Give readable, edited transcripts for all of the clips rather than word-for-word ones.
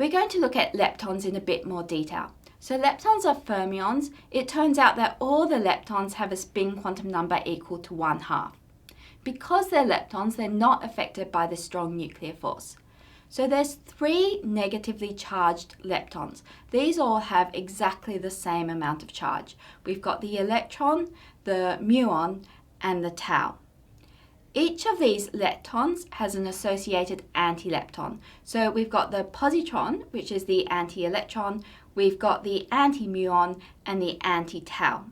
we're going to look at leptons in a bit more detail. So leptons are fermions. It turns out that all the leptons have a spin quantum number equal to 1/2. Because they're leptons, they're not affected by the strong nuclear force. So there's 3 negatively charged leptons. These all have exactly the same amount of charge. We've got the electron, the muon, and the tau. Each of these leptons has an associated antilepton. So we've got the positron, which is the anti-electron, we've got the anti-muon, and the anti-tau.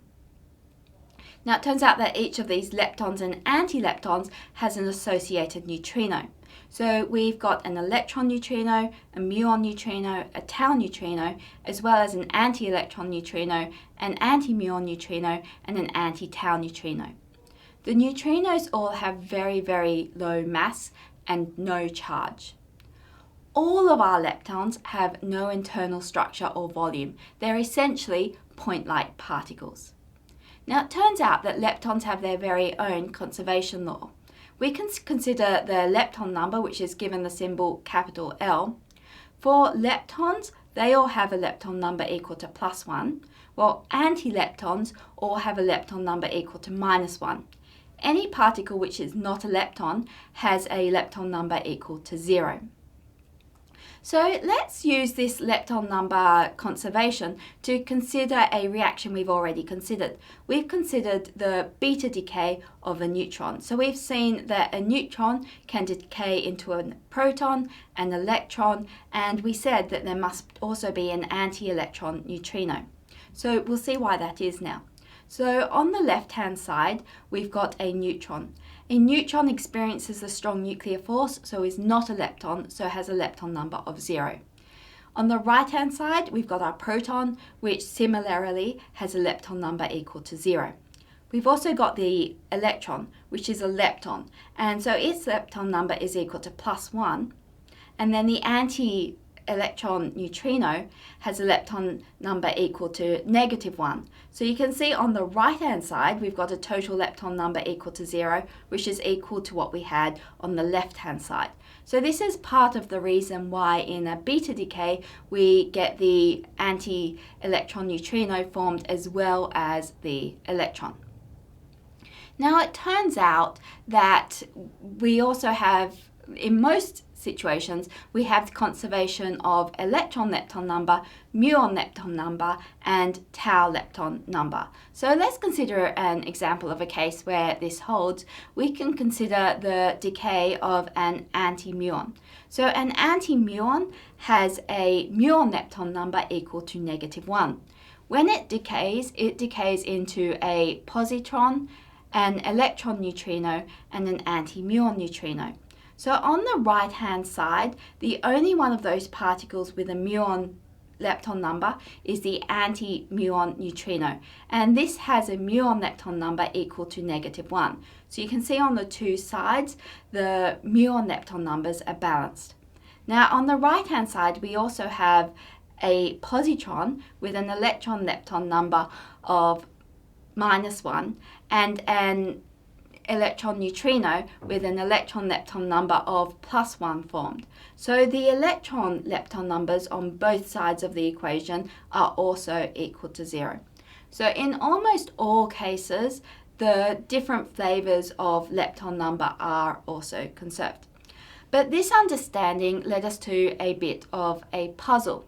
Now it turns out that each of these leptons and antileptons has an associated neutrino. So we've got an electron neutrino, a muon neutrino, a tau neutrino, as well as an anti-electron neutrino, an anti-muon neutrino, and an anti-tau neutrino. The neutrinos all have very, very low mass and no charge. All of our leptons have no internal structure or volume. They're essentially point-like particles. Now it turns out that leptons have their very own conservation law. We can consider the lepton number, which is given the symbol capital L. For leptons, they all have a lepton number equal to +1, while antileptons all have a lepton number equal to -1. Any particle which is not a lepton has a lepton number equal to 0. So let's use this lepton number conservation to consider a reaction we've already considered. We've considered the beta decay of a neutron. So we've seen that a neutron can decay into a proton, an electron, and we said that there must also be an anti-electron neutrino. So we'll see why that is now. So on the left-hand side, we've got a neutron. A neutron experiences a strong nuclear force, so is not a lepton, so has a lepton number of 0. On the right-hand side, we've got our proton, which similarly has a lepton number equal to 0. We've also got the electron, which is a lepton, and so its lepton number is equal to +1. And then the anti-electron neutrino has a lepton number equal to -1. So you can see on the right hand side we've got a total lepton number equal to 0, which is equal to what we had on the left hand side. So this is part of the reason why in a beta decay we get the anti-electron neutrino formed as well as the electron. Now it turns out that we also have, in most situations, we have conservation of electron lepton number, muon lepton number, and tau lepton number. So let's consider an example of a case where this holds. We can consider the decay of an anti-muon. So an anti-muon has a muon lepton number equal to -1. When it decays into a positron, an electron neutrino, and an anti-muon neutrino. So on the right-hand side, the only one of those particles with a muon lepton number is the anti-muon neutrino. And this has a muon lepton number equal to -1. So you can see on the two sides, the muon lepton numbers are balanced. Now on the right-hand side, we also have a positron with an electron lepton number of -1 and an electron neutrino with an electron lepton number of +1 formed. So the electron lepton numbers on both sides of the equation are also equal to 0. So in almost all cases, the different flavors of lepton number are also conserved. But this understanding led us to a bit of a puzzle.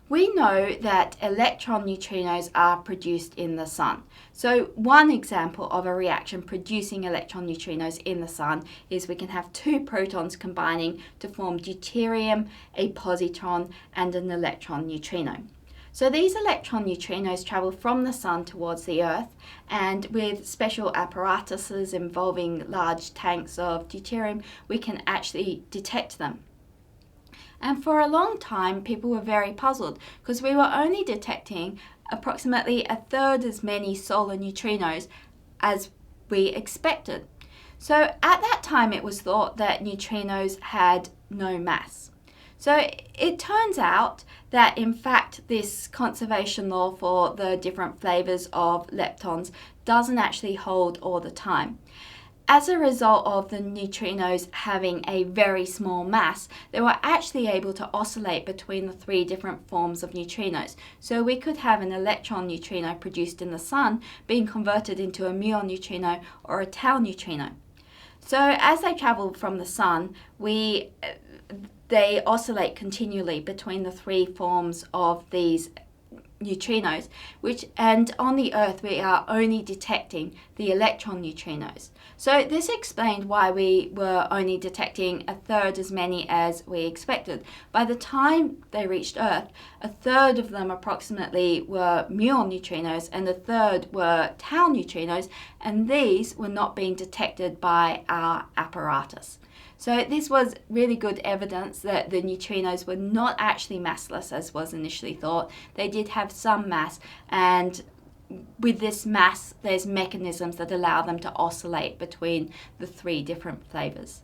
We know that electron neutrinos are produced in the sun. So one example of a reaction producing electron neutrinos in the sun is we can have 2 protons combining to form deuterium, a positron, and an electron neutrino. So these electron neutrinos travel from the sun towards the Earth, and with special apparatuses involving large tanks of deuterium, we can actually detect them. And for a long time, people were very puzzled because we were only detecting approximately 1/3 as many solar neutrinos as we expected. So at that time, it was thought that neutrinos had no mass. So it turns out that in fact this conservation law for the different flavors of leptons doesn't actually hold all the time. As a result of the neutrinos having a very small mass, they were actually able to oscillate between the three different forms of neutrinos. So we could have an electron neutrino produced in the Sun being converted into a muon neutrino or a tau neutrino. So as they travel from the Sun, they oscillate continually between the three forms of these neutrinos, and on the Earth we are only detecting the electron neutrinos. So this explained why we were only detecting a third as many as we expected. By the time they reached Earth, a third of them approximately were muon neutrinos and a third were tau neutrinos, and these were not being detected by our apparatus. So this was really good evidence that the neutrinos were not actually massless as was initially thought. They did have some mass, and with this mass there's mechanisms that allow them to oscillate between the three different flavors.